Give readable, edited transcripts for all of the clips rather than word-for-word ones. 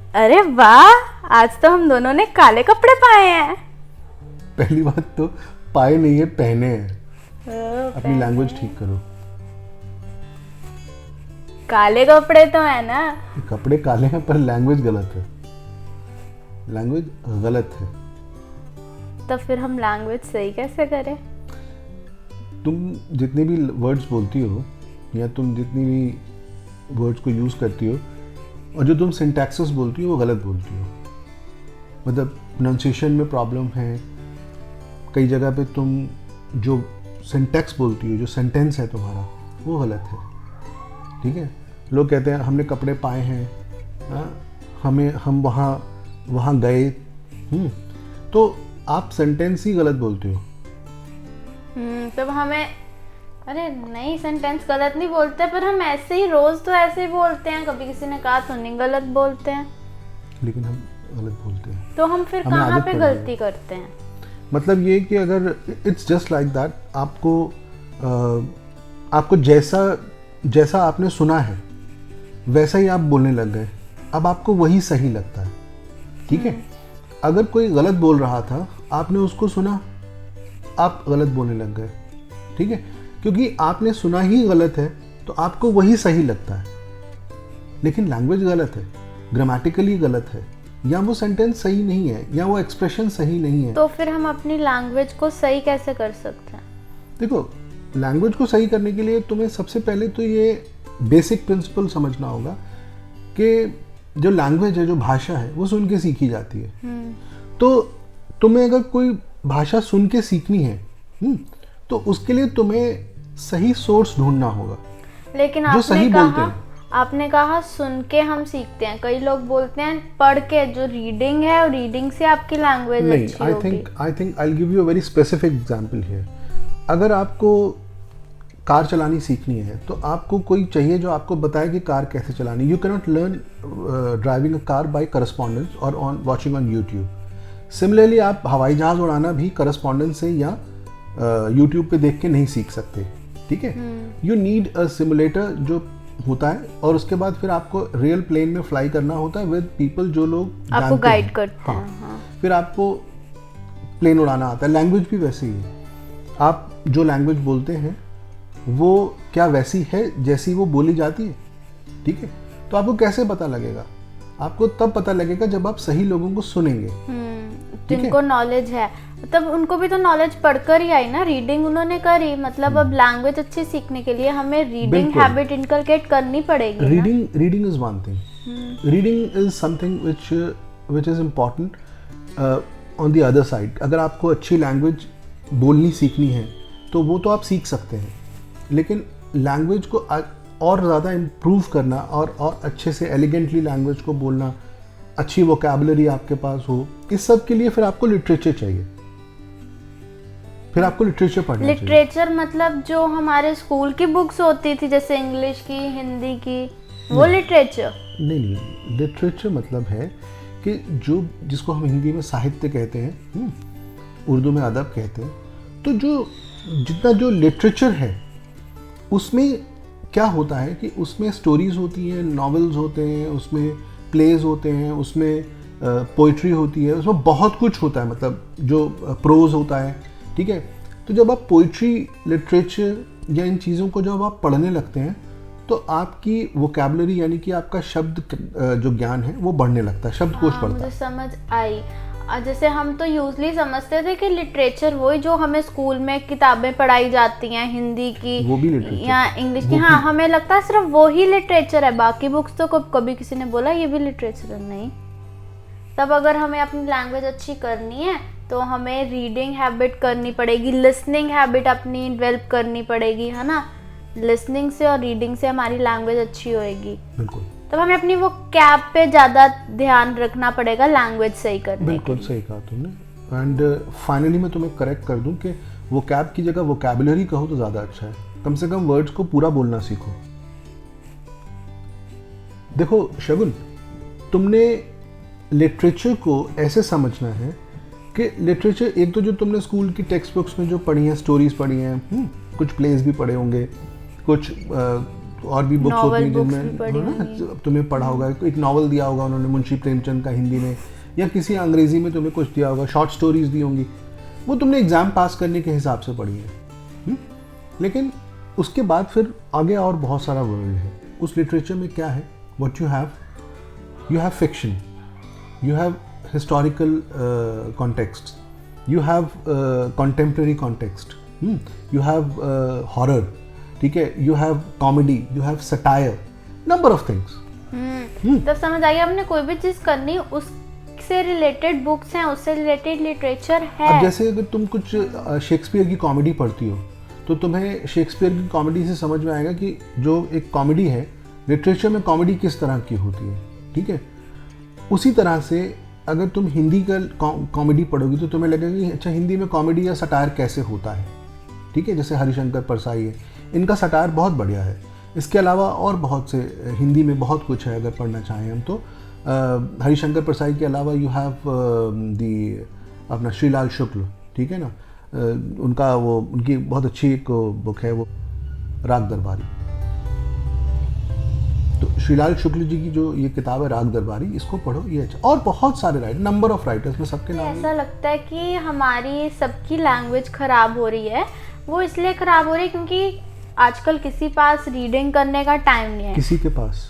अरे वाह, आज तो हम दोनों ने काले कपड़े पाए हैं। पहली बात तो पाए नहीं है, पहने हैं। अपनी लैंग्वेज ठीक करो। काले कपड़े तो है ना। कपड़े काले हैं पर लैंग्वेज गलत है। लैंग्वेज गलत है। तो फिर हम लैंग्वेज सही कैसे करें? तुम जितने भी वर्ड्स बोलती हो या तुम जितनी भी वर्ड्स को यूज़ करती हो और जो तुम सिंटैक्सेस बोलती हो वो गलत बोलती हो। मतलब प्रोनाउंसिएशन में प्रॉब्लम है। कई जगह पे तुम जो सिंटैक्स बोलती हो, जो सेंटेंस है तुम्हारा, वो गलत है। ठीक है। लोग कहते हैं हमने कपड़े पाए हैं, हम वहाँ गए। तो आप सेंटेंस ही गलत बोलते हो। तब हमें, अरे नहीं, सेंटेंस गलत नहीं बोलते, पर हम ऐसे ही रोज तो ऐसे ही बोलते हैं। कभी किसी ने कहा तो नहीं गलत बोलते हैं, लेकिन हम गलत बोलते हैं। तो हम फिर कहाँ पे गलती करते हैं? मतलब ये कि अगर इट्स जस्ट लाइक दैट, आपको जैसा आपने सुना है वैसा ही आप बोलने लग गए। अब आपको वही सही लगता है। ठीक है। अगर कोई गलत बोल रहा था, आपने उसको सुना, आप गलत बोलने लग गए। ठीक है। क्योंकि आपने सुना ही गलत है तो आपको वही सही लगता है। लेकिन लैंग्वेज गलत है, ग्रामेटिकली गलत है, या वो सेंटेंस सही नहीं है, या वो एक्सप्रेशन सही नहीं है। तो फिर हम अपनी लैंग्वेज को सही कैसे कर सकते हैं? देखो, लैंग्वेज को सही करने के लिए तुम्हें सबसे पहले तो ये बेसिक प्रिंसिपल समझना होगा कि जो लैंग्वेज है, जो भाषा है, वो सुन के सीखी जाती है। तो तुम्हें अगर कोई भाषा सुन के सीखनी है तो उसके लिए तुम्हें सही सोर्स ढूंढना होगा। लेकिन आपने कहा सुन के हम सीखते हैं। कई लोग बोलते हैं पढ़ के, जो रीडिंग है और रीडिंग से आपकी लैंग्वेज अच्छी होगी। I think I will give you a very specific example here. अगर आपको कार चलानी सीखनी है तो आपको कोई चाहिए जो आपको बताए कि कार कैसे चलानी। You can not learn driving a car by correspondence और वॉचिंग ऑन यूट्यूब। सिमिलरली आप हवाई जहाज़ उड़ाना भी करस्पॉन्डेंस से या यूट्यूब पे देख के नहीं सीख सकते। ठीक है। यू नीड अ सिमुलेटर जो होता है, और उसके बाद फिर आपको रियल प्लेन में फ्लाई करना होता है विद पीपल जो लोग आपको गाइड करते हैं। हाँ। फिर आपको प्लेन उड़ाना आता है। लैंग्वेज भी वैसे ही है। आप जो लैंग्वेज बोलते हैं वो क्या वैसी है जैसी वो बोली जाती है? ठीक है। तो आपको कैसे पता लगेगा? आपको तब पता लगेगा जब आप सही लोगों को सुनेंगे, जिनको नॉलेज है। मतलब उनको भी तो नॉलेज पढ़कर ही आई ना, रीडिंग उन्होंने करी। मतलब अब लैंग्वेज अच्छी सीखने के लिए हमें रीडिंग हैबिट इनकलकेट करनी पड़ेगी। Reading is one thing. Reading is something which is important on the other side. अगर आपको अच्छी लैंग्वेज बोलनी सीखनी है तो वो तो आप सीख सकते हैं, लेकिन लैंग्वेज को और ज़्यादा इम्प्रूव करना और अच्छे से एलिगेंटली लैंग्वेज को बोलना, अच्छी वोकैबुलरी आपके पास हो, इस सब के लिए फिर आपको लिटरेचर चाहिए। फिर आपको लिटरेचर पढ़ना चाहिए। लिटरेचर मतलब जो हमारे स्कूल की बुक्स होती थी, जैसे इंग्लिश की, हिंदी की, वो लिटरेचर? नहीं, लिटरेचर मतलब है कि जो जिसको हम हिंदी में साहित्य कहते हैं, उर्दू में अदब कहते हैं। तो जितना जो लिटरेचर है उसमें क्या होता है कि उसमें स्टोरीज होती हैं, नॉवेल्स होते हैं, उसमें प्लेज होते हैं, उसमें पोइट्री होती है, उसमें बहुत कुछ होता है। मतलब जो प्रोज होता है। ठीक है। तो जब आप पोइट्री, लिटरेचर या इन चीज़ों को जब आप पढ़ने लगते हैं तो आपकी वोकैबुलरी यानी कि आपका शब्द जो ज्ञान है वो बढ़ने लगता है, शब्दकोश बढ़ता है। मुझे समझ आई। जैसे हम तो यूजली समझते थे कि लिटरेचर वही जो हमें स्कूल में किताबें पढ़ाई जाती हैं हिंदी की, वो भी लिटरेचर या इंग्लिश की। हाँ, हमें लगता है सिर्फ वो ही लिटरेचर है, बाकी बुक्स तो कभी किसी ने बोला ये भी लिटरेचर है? नहीं। तब अगर हमें अपनी लैंग्वेज अच्छी करनी है तो हमें रीडिंग हैबिट करनी पड़ेगी, लिसनिंग हैबिट अपनी डेवलप करनी पड़ेगी, है ना। लिसनिंग से और रीडिंग से हमारी लैंग्वेज अच्छी होएगी। बिल्कुल। तब हमें अपनी वो कैब पे ज़्यादा ध्यान रखना पड़ेगा लैंग्वेज सही करने के लिए। बिल्कुल सही कहा तुमने। एंड फाइनली मैं तुम्हें करेक्ट कर दूं कि वो कैब की जगह वोकैबुलरी कहो तो ज़्यादा अच्छा है। कम से कम वर्ड्स को पूरा बोलना सीखो। देखो शगुन, तुमने लिटरेचर को ऐसे समझना है कि लिटरेचर एक तो जो तुमने स्कूल की टेक्स्ट बुक्स में जो पढ़ी हैं, स्टोरीज पढ़ी हैं, कुछ प्लेस भी पढ़े होंगे, कुछ और भी बुक्स Novel होती हैं books जिनमें भी पढ़ी हाँ ना, होंगी। तुम्हें पढ़ा होगा, एक नॉवल दिया होगा उन्होंने मुंशी प्रेमचंद का हिंदी में, या किसी अंग्रेजी में तुम्हें कुछ दिया होगा, शॉर्ट स्टोरीज दी होंगी, वो तुमने एग्जाम पास करने के हिसाब से पढ़ी है। लेकिन उसके बाद फिर आगे और बहुत सारा वर्ल्ड है। उस लिटरेचर में क्या है, what you have fiction, you have historical context, you have contemporary context, you have horror, ठीक है, you have comedy, you have satire, number of things। तब समझ आ गया, हमने कोई भी चीज करनी उससे रिलेटेड बुक्स हैं, उससे रिलेटेड लिटरेचर है। अब जैसे अगर तुम कुछ शेक्सपियर की कॉमेडी पढ़ती हो तो तुम्हें शेक्सपियर की कॉमेडी से समझ में आएगा कि जो एक कॉमेडी है, लिटरेचर में कॉमेडी किस तरह की होती है, ठीक है। उसी तरह से अगर तुम हिंदी का कॉमेडी पढ़ोगी तो तुम्हें लगेगा कि अच्छा हिंदी में कॉमेडी या सटायर कैसे होता है, ठीक है। जैसे हरिशंकर परसाई है, इनका सटायर बहुत बढ़िया है। इसके अलावा और बहुत से हिंदी में बहुत कुछ है, अगर पढ़ना चाहें हम तो हरिशंकर परसाई के अलावा यू हैव दी अपना श्रीलाल शुक्ल, ठीक है ना, उनका वो उनकी बहुत अच्छी एक बुक है वो राग दरबारी। तो श्रीलाल शुक्ल जी की जो ये किताब है राग दरबारी, इसको पढ़ो, ये अच्छा। और बहुत सारे राइटर, नंबर ऑफ राइटर्स में सबके नाम ऐसा लगता है कि हमारी सबकी लैंग्वेज खराब हो रही है। वो इसलिए खराब हो रही है क्योंकि आजकल किसी पास रीडिंग करने का टाइम नहीं है। किसी के पास,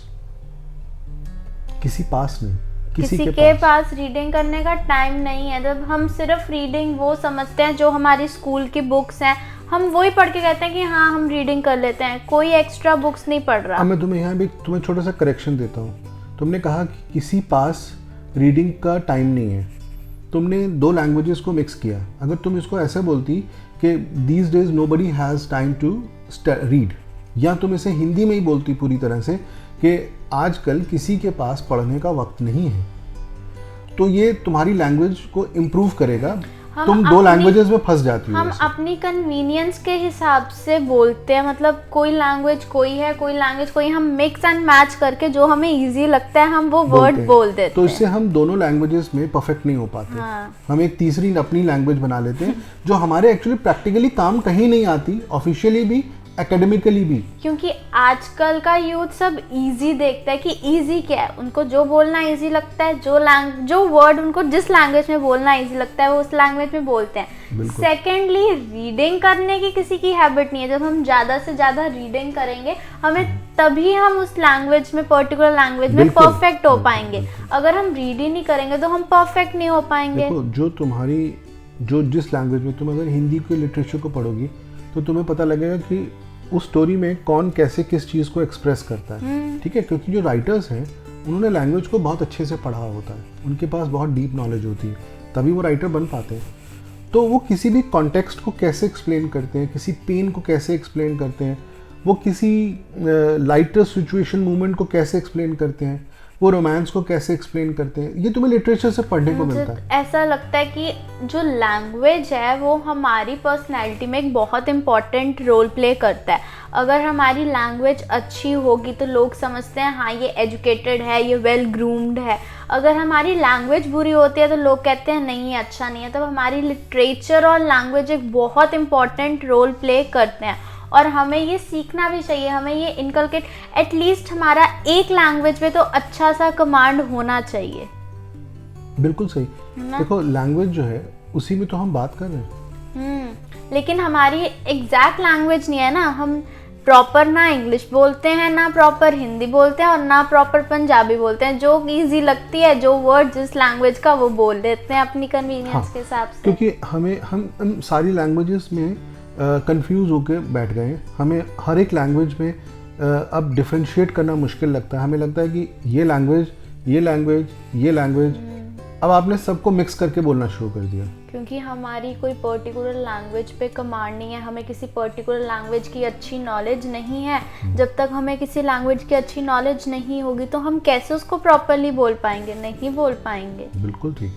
किसी पास नहीं, किसी के पास रीडिंग करने का टाइम नहीं है। जब हम सिर्फ रीडिंग वो समझते हैं जो हमारी स्कूल की बुक्स हैं, हम वही पढ़ के कहते हैं कि हाँ हम रीडिंग कर लेते हैं, कोई एक्स्ट्रा बुक्स नहीं पढ़ रहा। अब मैं तुम्हें यहाँ भी तुम्हें छोटा सा करेक्शन देता हूँ। तुमने कहा कि किसी पास रीडिंग का टाइम नहीं है, तुमने दो लैंग्वेजेस को मिक्स किया। अगर तुम इसको ऐसे बोलती कि these days nobody has time to read, या तुम इसे हिंदी में ही बोलती पूरी तरह से कि आजकल किसी के पास पढ़ने का वक्त नहीं है, तो ये तुम्हारी लैंग्वेज को इम्प्रूव करेगा। तुम दो लैंग्वेजेस में फंस जाती हो। हम अपनी कन्वीनियंस के हिसाब से बोलते हैं, मतलब कोई लैंग्वेज कोई है, कोई लैंग्वेज कोई, हम मिक्स एंड मैच करके जो हमें इजी लगता है हम वो वर्ड बोल देते हैं। तो इससे हम दोनों लैंग्वेजेस में परफेक्ट नहीं हो पाते। हाँ। हम एक तीसरी अपनी लैंग्वेज बना लेते हैं जो हमारे एक्चुअली प्रैक्टिकली काम कहीं नहीं आती, ऑफिशियली भी एकेडमिकली भी। क्योंकि आजकल का यूथ सब इजी देखता है कि इजी क्या है, उनको जो बोलना इजी लगता है, जो वर्ड उनको जिस लैंग्वेज में बोलना इजी लगता है वो उस लैंग्वेज में बोलते हैं। सेकेंडली, रीडिंग करने की किसी की हैबिट नहीं है। जब हम ज़्यादा से ज़्यादा रीडिंग करेंगे हमें तभी हम उस लैंग्वेज में, पर्टिकुलर लैंग्वेज में परफेक्ट हो पाएंगे। अगर हम रीड ही नहीं करेंगे तो हम परफेक्ट नहीं हो पाएंगे। देखो, जो जिस लैंग्वेज में तुम अगर हिंदी के लिटरेचर को पढ़ोगी तो तुम्हें पता लगेगा कि उस स्टोरी में कौन कैसे किस चीज़ को एक्सप्रेस करता है, ठीक है। क्योंकि जो राइटर्स हैं उन्होंने लैंग्वेज को बहुत अच्छे से पढ़ा होता है, उनके पास बहुत डीप नॉलेज होती है, तभी वो राइटर बन पाते हैं। तो वो किसी भी कॉन्टेक्स्ट को कैसे एक्सप्लेन करते हैं, किसी पेन को कैसे एक्सप्लेन करते हैं, वो किसी लाइटर सिचुएशन मूवमेंट को कैसे एक्सप्लेन करते हैं, वो रोमांस को कैसे एक्सप्लेन करते हैं, ये तुम्हें लिटरेचर से पढ़ने को मिलता है। ऐसा लगता है कि जो लैंग्वेज है वो हमारी पर्सनैलिटी में एक बहुत इम्पॉर्टेंट रोल प्ले करता है। अगर हमारी लैंग्वेज अच्छी होगी तो लोग समझते हैं हाँ ये एजुकेटेड है, ये वेल ग्रूम्ड है। अगर हमारी लैंग्वेज बुरी होती है तो लोग कहते हैं नहीं अच्छा नहीं है। तब हमारी लिटरेचर और लैंग्वेज एक बहुत इम्पॉर्टेंट रोल प्ले करते हैं और हमें ये सीखना भी चाहिए, हमें ये इनकलकेट, एटलीस्ट हमारा एक लैंग्वेज में तो अच्छा सा कमांड होना चाहिए। बिल्कुल सही। देखो, लैंग्वेज जो है उसी में तो हम बात कर रहे हैं। लेकिन हमारी एग्जैक्ट लैंग्वेज नहीं है ना। हम प्रॉपर ना इंग्लिश बोलते हैं, ना प्रॉपर हिंदी बोलते हैं और ना प्रॉपर पंजाबी बोलते हैं। जो इजी लगती है, जो वर्ड जिस लैंग्वेज का, वो बोल देते हैं अपनी कन्वीनियंस के हिसाब से। क्योंकि हम सारी लैंग्वेजेस में कंफ्यूज होकर बैठ गए हैं। हमें हर एक लैंग्वेज में अब डिफरेंशिएट करना मुश्किल लगता है। हमें लगता है कि ये लैंग्वेज अब आपने सबको मिक्स करके बोलना शुरू कर दिया। क्योंकि हमारी कोई पर्टिकुलर लैंग्वेज पे कमांड नहीं है, हमें किसी पर्टिकुलर लैंग्वेज की अच्छी नॉलेज नहीं है। जब तक हमें किसी लैंग्वेज की अच्छी नॉलेज नहीं होगी तो हम कैसे उसको प्रॉपरली बोल पाएंगे? नहीं बोल पाएंगे। बिल्कुल ठीक।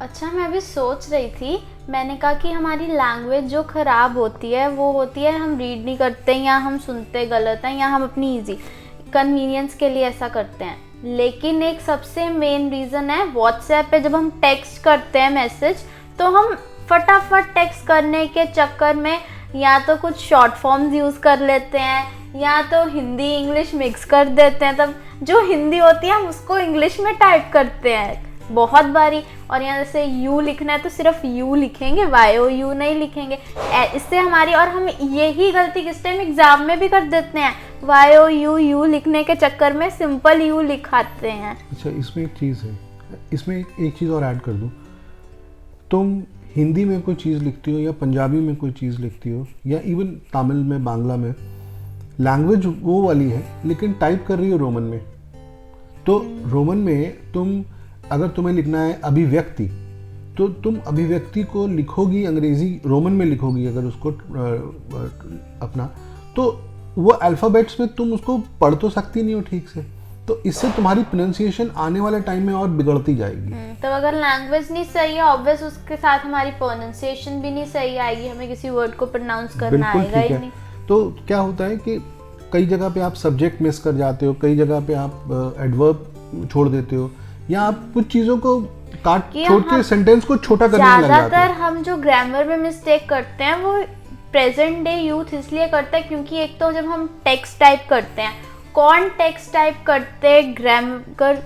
अच्छा, मैं अभी सोच रही थी, मैंने कहा कि हमारी लैंग्वेज जो ख़राब होती है वो होती है हम रीड नहीं करते, या हम सुनते गलत हैं, या हम अपनी ईजी कन्वीनियंस के लिए ऐसा करते हैं। लेकिन एक सबसे मेन रीज़न है व्हाट्सएप पे जब हम टेक्स्ट करते हैं मैसेज, तो हम फटाफट टेक्स्ट करने के चक्कर में या तो कुछ शॉर्ट फॉर्म्स यूज़ कर लेते हैं या तो हिंदी इंग्लिश मिक्स कर देते हैं, तब जो हिंदी होती है हम उसको इंग्लिश में टाइप करते हैं बहुत बारी। और यहाँ जैसे यू लिखना है तो सिर्फ यू लिखेंगे, YOU नहीं लिखेंगे। इससे हमारी, और हम यही गलती किस टाइम एग्जाम में भी कर देते हैं, YOU लिखने के चक्कर में सिंपल यू लिखाते हैं। अच्छा, इसमें एक चीज़ है, इसमें एक चीज़ और ऐड कर दूँ। तुम हिंदी में कोई चीज़ लिखती हो या पंजाबी में कोई चीज़ लिखती हो या इवन तमिल में, बांग्ला में, लैंग्वेज वो वाली है लेकिन टाइप कर रही हो रोमन में। तो रोमन में तुम, अगर तुम्हें लिखना है अभिव्यक्ति, तो तुम अभिव्यक्ति को लिखोगी अंग्रेजी रोमन में लिखोगी अगर उसको अपना, तो वो अल्फ़ाबेट्स में तुम उसको पढ़ तो सकती नहीं हो ठीक से, तो इससे तुम्हारी प्रोनाउंसिएशन आने वाले टाइम में और बिगड़ती जाएगी। तो अगर लैंग्वेज नहीं सही है ऑब्वियस उसके साथ हमारी प्रोनाउंसिएशन भी नहीं सही आएगी, हमें किसी वर्ड को प्रोनाउंस करना आएगा ही नहीं। तो क्या होता है कि कई जगह पे आप सब्जेक्ट मिस कर जाते हो, कई जगह पे आप एडवर्ब छोड़ देते हो, या आप कुछ चीज़ों को काट छोड़ के सेंटेंस को छोटा करने लग जाते हो। ज़्यादातर हम जो ग्रामर में मिस्टेक करते हैं वो प्रेजेंट डे यूथ इसलिए करता है क्योंकि एक तो जब हम टेक्स्ट टाइप करते हैं, कौन टेक्स्ट टाइप करते,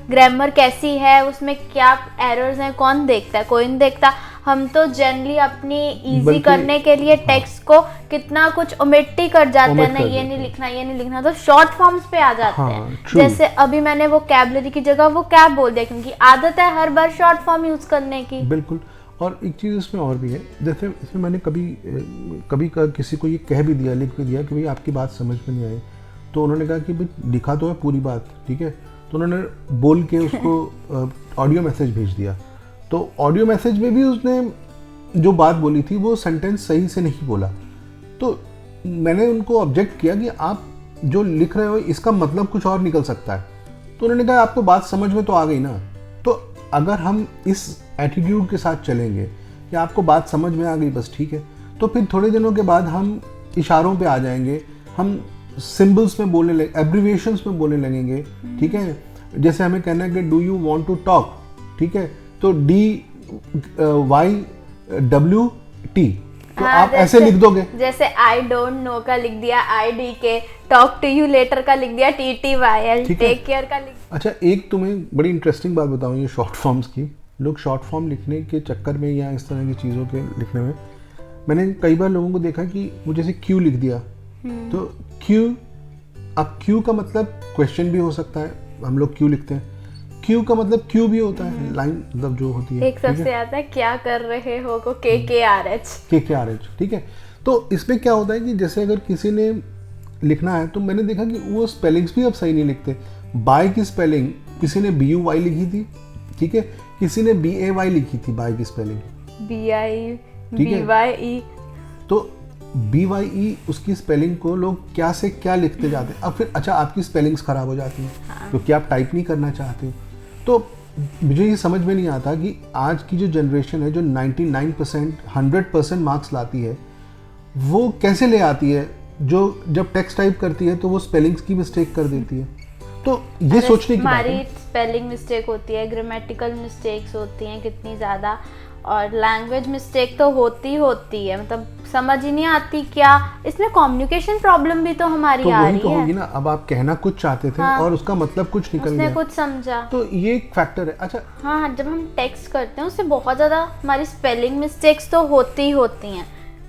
ग्रामर कैसी है, उसमें क्या एरर्स हैं, कौन देखता है, कोई नहीं देखता। हम तो जनरली अपनी इजी करने के लिए टेक्स्ट को कितना कुछ ओमिट ही कर जाते हैं, नहीं ये नहीं लिखना, ये नहीं लिखना, तो शॉर्ट फॉर्म्स पे आ जाते हैं। जैसे अभी मैंने वो कैबलरी की जगह वो कैब बोल दिया क्योंकि आदत है हर बार शॉर्ट फॉर्म यूज करने की। बिल्कुल। और एक चीज़ इसमें और भी है, जैसे इसमें मैंने कभी किसी को ये कह भी दिया, लिख भी दिया कि भाई आपकी बात समझ में नहीं आई, तो उन्होंने कहा कि भाई लिखा तो है पूरी बात, ठीक है, तो उन्होंने बोल के उसको ऑडियो मैसेज भेज दिया। तो ऑडियो मैसेज में भी उसने जो बात बोली थी वो सेंटेंस सही से नहीं बोला। तो मैंने उनको ऑब्जेक्ट किया कि आप जो लिख रहे हो इसका मतलब कुछ और निकल सकता है। तो उन्होंने कहा आपको बात समझ में तो आ गई ना। तो अगर हम इस एटीट्यूड के साथ चलेंगे कि आपको बात समझ में आ गई बस ठीक है, तो फिर थोड़े दिनों के बाद हम इशारों पे आ जाएंगे, हम सिंबल्स में बोलने लगे, एब्रिविएशंस में बोलने लगेंगे, ठीक है। जैसे हमें कहना है कि do you want to talk, ठीक है, तो DYWT, तो आप ऐसे लिख दोगे। जैसे आई डोंट नो का लिख दिया IDK, talk to you later का लिख दिया TTYL, टेक केयर का लिख। अच्छा, एक तुम्हें बड़ी इंटरेस्टिंग बात बताऊं ये शॉर्ट फॉर्म्स की। लोग शॉर्ट फॉर्म लिखने के चक्कर में या इस तरह की चीज़ों के लिखने में, मैंने कई बार लोगों को देखा कि वो जैसे क्यू लिख दिया, तो क्यू, अब क्यू का मतलब क्वेश्चन भी हो सकता है, हम लोग क्यू लिखते हैं, क्यू का मतलब क्यू भी होता है, लाइन मतलब जो होती है। एक सबसे आता है क्या कर रहे हो को KKRH, ठीक है। तो इसमें क्या होता है कि जैसे अगर किसी ने लिखना है तो मैंने देखा कि वो स्पेलिंग्स भी अब सही नहीं लिखते। बाय की स्पेलिंग किसी ने BUY लिखी थी, ठीक है, किसी ने BAY लिखी थी बाय की स्पेलिंग, BYE, तो BYE उसकी स्पेलिंग को लोग क्या से क्या लिखते जाते हैं। अब फिर अच्छा आपकी स्पेलिंग्स खराब हो जाती हैं क्योंकि आप टाइप नहीं करना चाहते हो। तो मुझे ये समझ में नहीं आता कि आज की जो जनरेशन है जो 99% 100% मार्क्स लाती है, वो कैसे ले आती है, जो जब टेक्स्ट टाइप करती है तो वो स्पेलिंग्स की मिस्टेक कर देती है। तो ये सोचने की बात है। हमारी स्पेलिंग मिस्टेक होती है, ग्रामेटिकल मिस्टेक्स होती हैं कितनी ज़्यादा, और लैंग्वेज मिस्टेक तो होती है, मतलब समझ ही नहीं आती क्या, इसमें कम्युनिकेशन प्रॉब्लम भी तो हमारी आ रही है। तो होगी ना, अब आप कहना कुछ चाहते थे और उसका मतलब कुछ निकल गया, उसने कुछ समझा, तो ये एक फैक्टर है। अच्छा हाँ, जब हम टेक्स्ट करते हैं उससे बहुत ज़्यादा हमारी स्पेलिंग मिस्टेक्स तो होती हैं,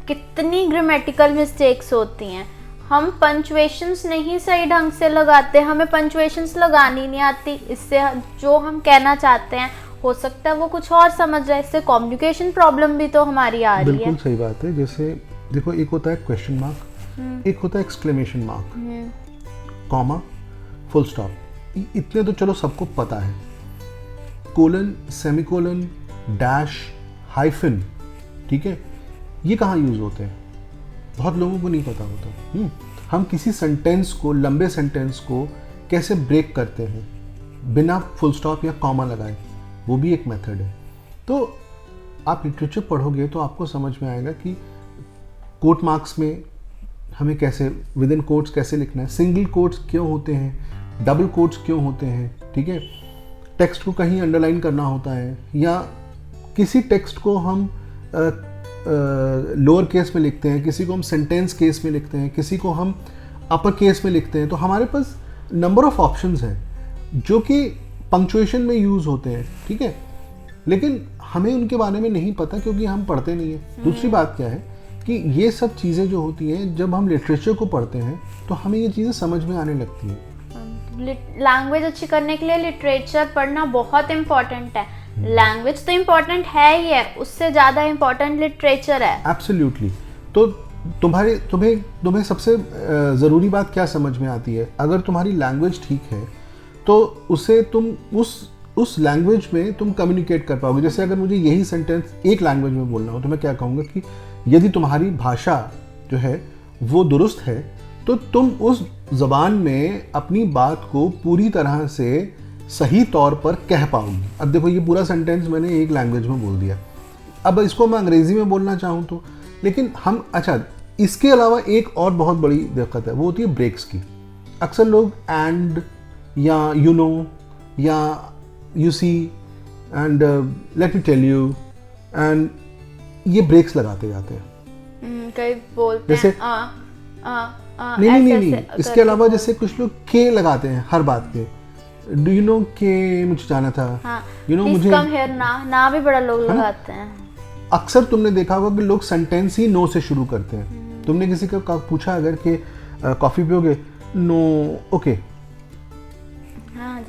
कितनी ग्रामेटिकल मिस्टेक्स होती हैं। हम पंचुएशंस नहीं सही ढंग से लगाते, हमें पंचुएशंस लगानी नहीं आती, इससे जो हम कहना चाहते हैं हो सकता है वो कुछ और समझ जाए, इससे कम्युनिकेशन प्रॉब्लम भी तो हमारी आ रही है। बिल्कुल सही बात है। जैसे देखो, एक होता है क्वेश्चन मार्क, एक होता है exclamation mark, comma, full stop, इतने तो चलो सबको पता है। कोलन, सेमीकोलन, डैश, हाइफन, ठीक है, ये कहाँ यूज होते हैं बहुत लोगों को नहीं पता होता। हम किसी सेंटेंस को, लंबे सेंटेंस को कैसे ब्रेक करते हैं बिना फुल स्टॉप या कॉमा लगाए, वो भी एक मेथड है। तो आप लिटरेचर पढ़ोगे तो आपको समझ में आएगा कि कोट मार्क्स में हमें कैसे, विद इन कोट्स कैसे लिखना है, सिंगल कोट्स क्यों होते हैं, डबल कोट्स क्यों होते हैं, ठीक है, टेक्स्ट को कहीं अंडरलाइन करना होता है, या किसी टेक्स्ट को हम लोअर केस में लिखते हैं, किसी को हम सेंटेंस केस में लिखते हैं, किसी को हम अपर केस में लिखते हैं, तो हमारे पास नंबर ऑफ ऑप्शंस हैं जो कि पंक्चुएशन में यूज़ होते हैं, ठीक है, लेकिन हमें उनके बारे में नहीं पता क्योंकि हम पढ़ते नहीं हैं। दूसरी बात क्या है कि ये सब चीज़ें जो होती हैं जब हम लिटरेचर को पढ़ते हैं तो हमें ये चीज़ें समझ में आने लगती हैं। लैंग्वेज अच्छी करने के लिए लिटरेचर पढ़ना बहुत इम्पोर्टेंट है। लैंग्वेज तो इम्पोर्टेंट है ही है, उससे ज़्यादा इम्पोर्टेंट लिटरेचर है। एब्सोल्युटली। तो तुम्हें सबसे ज़रूरी बात क्या समझ में आती है, अगर तुम्हारी लैंग्वेज ठीक है तो उसे तुम उस लैंग्वेज में तुम कम्युनिकेट कर पाओगे। जैसे अगर मुझे यही सेंटेंस एक लैंग्वेज में बोलना हो तो मैं क्या कहूँगा कि यदि तुम्हारी भाषा जो है वो दुरुस्त है तो तुम उस ज़बान में अपनी बात को पूरी तरह से सही तौर पर कह पाओगी। अब देखो ये पूरा सेंटेंस मैंने एक लैंग्वेज में बोल दिया, अब इसको मैं अंग्रेज़ी में बोलना चाहूँ तो, लेकिन हम अच्छा इसके अलावा एक और बहुत बड़ी दिक्कत है, वो होती है ब्रेक्स की। अक्सर लोग एंड या यू नो या you see and let me tell you and ये ब्रेक्स लगाते जाते हैं। कई बोलते जैसे नहीं, इसके अलावा जैसे कुछ लोग के लगाते हैं हर बात पे, डू यू नो के मुझे जाना था, यू नो मुझे कम हेयर ना भी बड़ा लोग लगाते हैं। अक्सर तुमने देखा होगा कि लोग सेंटेंस ही नो से शुरू करते हैं। तुमने किसी को पूछा अगर कि कॉफी पियोगे, नो, ओके,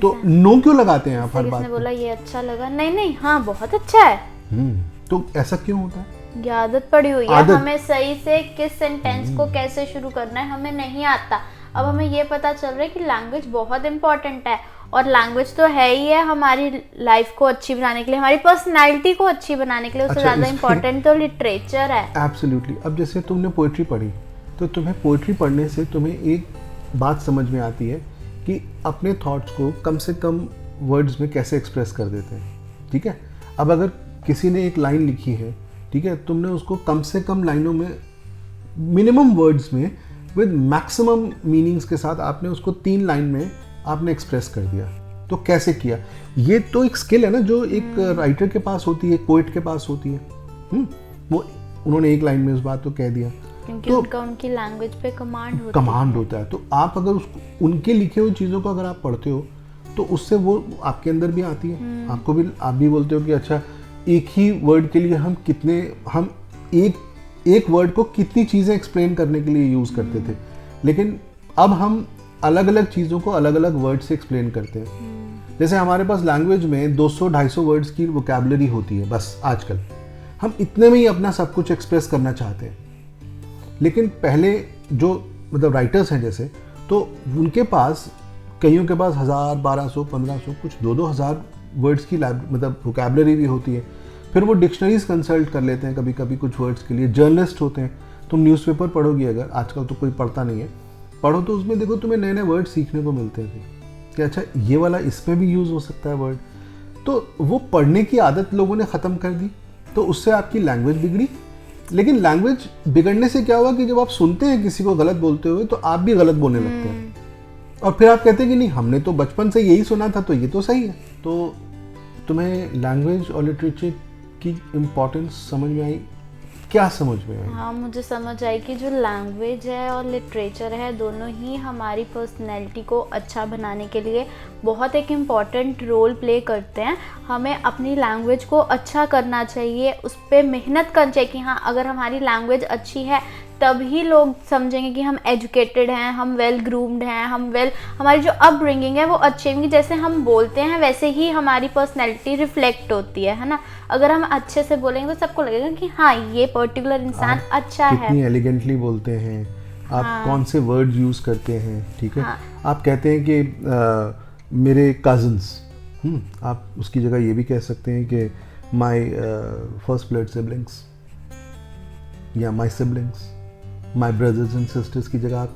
तो नो क्यों लगाते हैं आप हर बात? बोला ये अच्छा लगा, नहीं हाँ बहुत अच्छा है। तो ऐसा क्यों होता है? ये आदत पड़ी हुई है, हमें सही से किस सेंटेंस को कैसे शुरू करना है हमें नहीं आता। अब हमें ये पता चल रहा है कि लैंग्वेज बहुत इंपॉर्टेंट है, और लैंग्वेज तो है ही है हमारी लाइफ को अच्छी बनाने के लिए, हमारी पर्सनैलिटी को अच्छी बनाने के लिए। उससे ज़्यादा इंपॉर्टेंट तो लिटरेचर है। एब्सोल्युटली। अब जैसे तुमने पोइट्री पढ़ी तो तुम्हें पोइट्री पढ़ने से तुम्हें एक बात समझ में आती है कि अपने थॉट्स को कम से कम वर्ड्स में कैसे एक्सप्रेस कर देते हैं, ठीक है। अब अगर किसी ने एक लाइन लिखी है, ठीक है, तुमने उसको कम से कम लाइनों में, मिनिमम वर्ड्स में, विद मैक्सिमम मीनिंग्स के साथ आपने उसको 3 लाइन में आपने एक्सप्रेस कर दिया। तो कैसे किया? ये तो एक स्किल है ना जो एक राइटर के पास होती है, पोइट के पास होती है। वो उन्होंने एक लाइन में उस बात को कह दिया क्योंकि तो उनकी लैंग्वेज पे कमांड होता है। तो आप अगर उसको, उनके लिखे हुए चीज़ों को अगर आप पढ़ते हो तो उससे वो आपके अंदर भी आती है। आपको भी, आप भी बोलते हो कि अच्छा एक ही वर्ड के लिए हम एक वर्ड को कितनी चीज़ें एक्सप्लेन करने के लिए यूज़ करते थे, लेकिन अब हम अलग अलग चीज़ों को अलग अलग वर्ड से एक्सप्लेन करते हैं। जैसे हमारे पास लैंग्वेज में 200-250 वर्ड्स की वोकैबुलरी होती है बस आजकल, हम इतने में ही अपना सब कुछ एक्सप्रेस करना चाहते हैं। लेकिन पहले जो मतलब राइटर्स हैं जैसे, तो उनके पास, कईयों के पास 1000, 1200, 1500, कुछ 2-2 वर्ड्स की मतलब वोकैबुलरी भी होती है। फिर वो डिक्शनरीज कंसल्ट कर लेते हैं कभी कभी कुछ वर्ड्स के लिए। जर्नलिस्ट होते हैं, तुम न्यूज़पेपर पढ़ोगी अगर, आजकल तो कोई पढ़ता नहीं है, पढ़ो तो उसमें देखो तुम्हें नए नए वर्ड सीखने को मिलते थे कि अच्छा ये वाला इसमें भी यूज़ हो सकता है वर्ड। तो वो पढ़ने की आदत लोगों ने ख़त्म कर दी, तो उससे आपकी लैंग्वेज बिगड़ी। लेकिन लैंग्वेज बिगड़ने से क्या हुआ कि जब आप सुनते हैं किसी को गलत बोलते हुए तो आप भी गलत बोलने लगते हैं, और फिर आप कहते हैं कि नहीं हमने तो बचपन से यही सुना था तो ये तो सही है। तो तुम्हें लैंग्वेज और लिटरेचर की इम्पोर्टेंस समझ में आई? क्या समझ में आई? हाँ, मुझे समझ आई कि जो लैंग्वेज है और लिटरेचर है दोनों ही हमारी पर्सनैलिटी को अच्छा बनाने के लिए बहुत एक इम्पॉर्टेंट रोल प्ले करते हैं। हमें अपनी लैंग्वेज को अच्छा करना चाहिए, उस पर मेहनत करनी चाहिए कि हाँ अगर हमारी लैंग्वेज अच्छी है तभी लोग समझेंगे कि हम एजुकेटेड हैं, हम वेल ग्रूम्ड हैं, हमारी जो अपब्रिंगिंग है वो अच्छी होंगी। जैसे हम बोलते हैं वैसे ही हमारी पर्सनैलिटी रिफ्लेक्ट होती है ना। अगर हम अच्छे से बोलेंगे तो सबको लगेगा कि हाँ ये पर्टिकुलर इंसान अच्छा है। कितनी एलिगेंटली बोलते हैं आप, कौन से वर्ड यूज़ करते हैं, ठीक है। आप कहते हैं कि मेरे कज़न्स, आप उसकी जगह ये भी कह सकते हैं कि माई फर्स्ट ब्लड सिबलिंग्स या my siblings, my brothers and sisters की जगह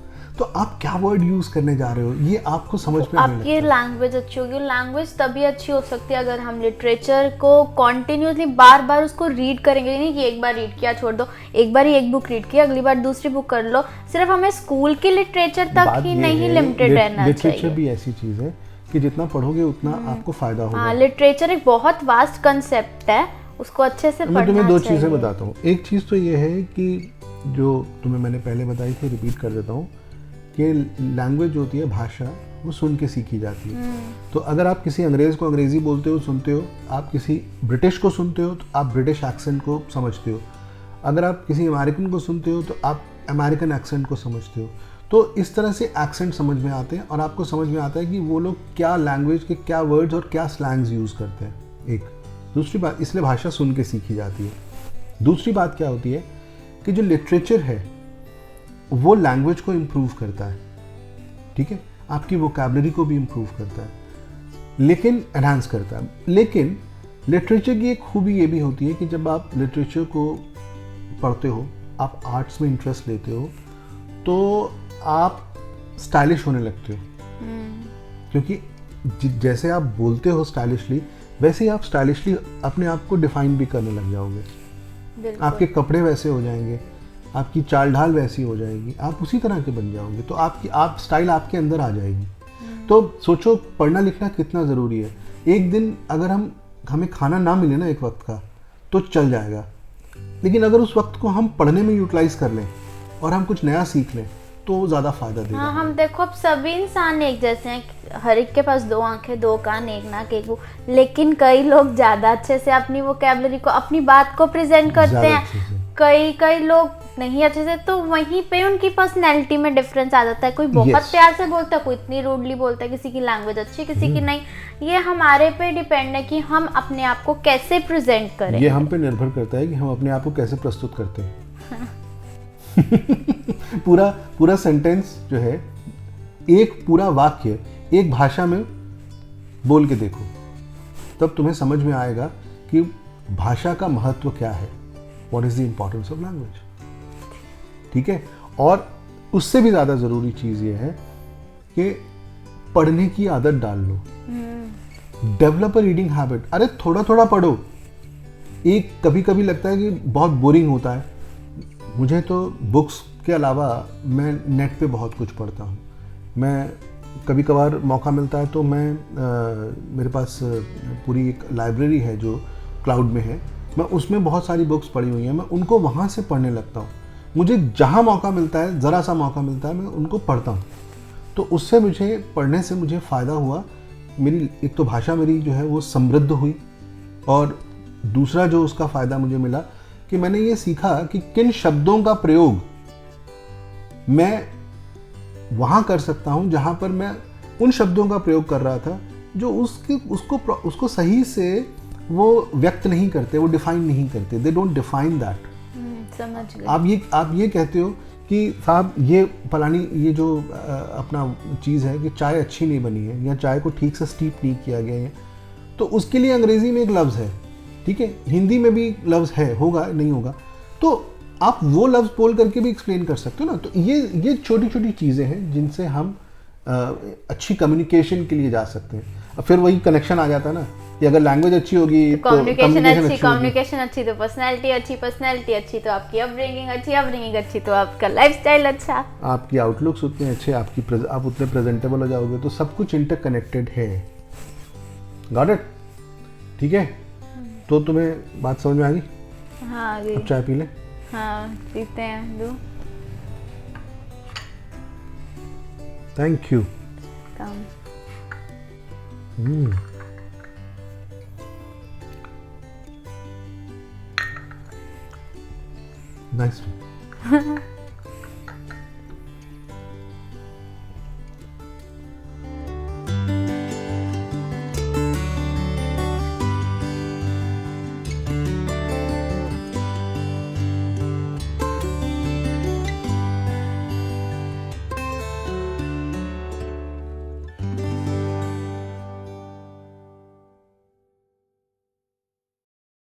आप क्या वर्ड यूज़ करने जा रहे हो ये आपको समझ में आने लगता है। आपकी लैंग्वेज अच्छी होगी। लैंग्वेज तभी अच्छी हो सकती है अगर हम लिटरेचर को कॉन्टिन्यूसली बार बार उसको रीड करेंगे। नहीं कि एक बार रीड किया छोड़ दो, एक बार ही एक बुक रीड किया अगली बार दूसरी बुक कर लो। सिर्फ हमें स्कूल की लिटरेचर तक ही नहीं लिमिटेड रहना चाहिए। लिटरेचर भी ऐसी चीज़ है कि जितना पढ़ोगे उतना आपको फ़ायदा होगा। हाँ, लिटरेचर एक बहुत वास्ट कंसेप्ट है, उसको अच्छे से पढ़ना चाहिए। मैं तुम्हें 2 चीज़ें बताता हूँ। एक चीज़ तो ये है कि जो तुम्हें मैंने पहले बताई थी, रिपीट कर देता हूँ, कि लैंग्वेज होती है, भाषा, वो सुन के सीखी जाती है। तो अगर आप किसी अंग्रेज़ को अंग्रेज़ी बोलते हो, सुनते हो, आप किसी ब्रिटिश को सुनते हो तो आप ब्रिटिश एक्सेंट को समझते हो, अगर आप किसी अमेरिकन को सुनते हो तो आप अमेरिकन एक्सेंट को समझते हो। तो इस तरह से एक्सेंट समझ में आते हैं और आपको समझ में आता है कि वो लोग क्या लैंग्वेज के क्या वर्ड्स और क्या स्लैंग्स यूज़ करते हैं। एक दूसरी बात, इसलिए भाषा सुन के सीखी जाती है। दूसरी बात क्या होती है कि जो लिटरेचर है वो लैंग्वेज को इम्प्रूव करता है, ठीक है, आपकी वोकैबुलरी को भी इम्प्रूव करता है, लेकिन एनहांस करता है। लेकिन लिटरेचर की एक खूबी ये भी होती है कि जब आप लिटरेचर को पढ़ते हो, आप आर्ट्स में इंटरेस्ट लेते हो, तो आप स्टाइलिश होने लगते हो, क्योंकि जैसे आप बोलते हो स्टाइलिशली, वैसे ही आप स्टाइलिशली अपने आप को डिफाइन भी करने लग जाओगे। आपके कपड़े वैसे हो जाएंगे, आपकी चाल ढाल वैसी हो जाएगी, आप उसी तरह के बन जाओगे, तो आप स्टाइल आपके अंदर आ जाएगी। तो सोचो पढ़ना लिखना कितना ज़रूरी है। एक दिन अगर हमें खाना ना मिले ना एक वक्त का तो चल जाएगा, लेकिन अगर उस वक्त को हम पढ़ने में यूटिलाइज कर लें और हम कुछ नया सीख लें तो ज़्यादा फायदा देगा। हाँ, हम देखो अब सभी इंसान एक जैसे हैं, हर एक के पास 2 आंखें 2 कान 1 नाक 1 मुंह, लेकिन कई लोग ज़्यादा अच्छे से अपनी वोकैबुलरी को, अपनी बात को प्रेजेंट करते हैं, कई लोग नहीं अच्छे से, तो वहीं पे उनकी पर्सनैलिटी में डिफरेंस आ जाता है। कोई बहुत प्यार से बोलता है, कोई इतनी रूडली बोलता है, किसी की लैंग्वेज अच्छी किसी की नहीं। ये हमारे पे डिपेंड है कि हम अपने आप को कैसे प्रेजेंट करें। ये हम पे निर्भर करता है कि हम अपने आप को कैसे प्रस्तुत करते हैं। पूरा सेंटेंस जो है, एक पूरा वाक्य एक भाषा में बोल के देखो, तब तुम्हें समझ में आएगा कि भाषा का महत्व क्या है। What is the importance of language, ठीक है। और उससे भी ज़्यादा ज़रूरी चीज़ ये है कि पढ़ने की आदत डाल लो, डेवलप अ रीडिंग हैबिट। अरे थोड़ा थोड़ा पढ़ो। एक कभी कभी लगता है कि बहुत बोरिंग होता है, मुझे तो बुक्स के अलावा मैं नेट पे बहुत कुछ पढ़ता हूँ। मैं कभी कभार मौका मिलता है तो मैं मेरे पास पूरी एक लाइब्रेरी है जो क्लाउड में है, मैं उसमें बहुत सारी बुक्स पढ़ी हुई हैं, मैं उनको वहाँ से पढ़ने लगता हूँ। मुझे जहाँ मौका मिलता है, ज़रा सा मौका मिलता है, मैं उनको पढ़ता हूँ। तो उससे मुझे पढ़ने से मुझे फ़ायदा हुआ, मेरी एक तो भाषा मेरी जो है वो समृद्ध हुई, और दूसरा जो उसका फ़ायदा मुझे मिला कि मैंने ये सीखा कि किन शब्दों का प्रयोग मैं वहाँ कर सकता हूँ जहाँ पर मैं उन शब्दों का प्रयोग कर रहा था जो उसको सही से वो व्यक्त नहीं करते, वो डिफाइन नहीं करते, दे डोंट डिफाइन दैट। समझ गए। आप ये कहते हो कि साहब ये फलानी ये जो अपना चीज़ है कि चाय अच्छी नहीं बनी है या चाय को ठीक से स्टीप नहीं किया गया है, तो उसके लिए अंग्रेज़ी में एक लफ्ज़ है, ठीक है, हिंदी में भी लफ्ज़ है, होगा नहीं होगा, तो आप वो लफ्ज़ बोल करके भी एक्सप्लेन कर सकते हो ना। तो ये छोटी छोटी चीज़ें हैं जिनसे हम अच्छी कम्युनिकेशन के लिए जा सकते हैं। अब फिर वही कनेक्शन आ जाता है ना कि अगर लैंग्वेज अच्छी होगी तो कम्युनिकेशन अच्छी तो पर्सनैलिटी अच्छी तो आपकी अपब्रिंगिंग अच्छी तो आपका लाइफस्टाइल अच्छा, आपकी आउटलुक्स उतने अच्छे, आप उतने प्रेजेंटेबल हो जाओगे, तो सब कुछ इंटरकनेक्टेड है। Got it? ठीक है, तो तुम्हें बात समझ में आ गई? हाँ आ गई। अब चाय पी ले। हाँ पीते हैं, दो। Thank you. कम। नाइस।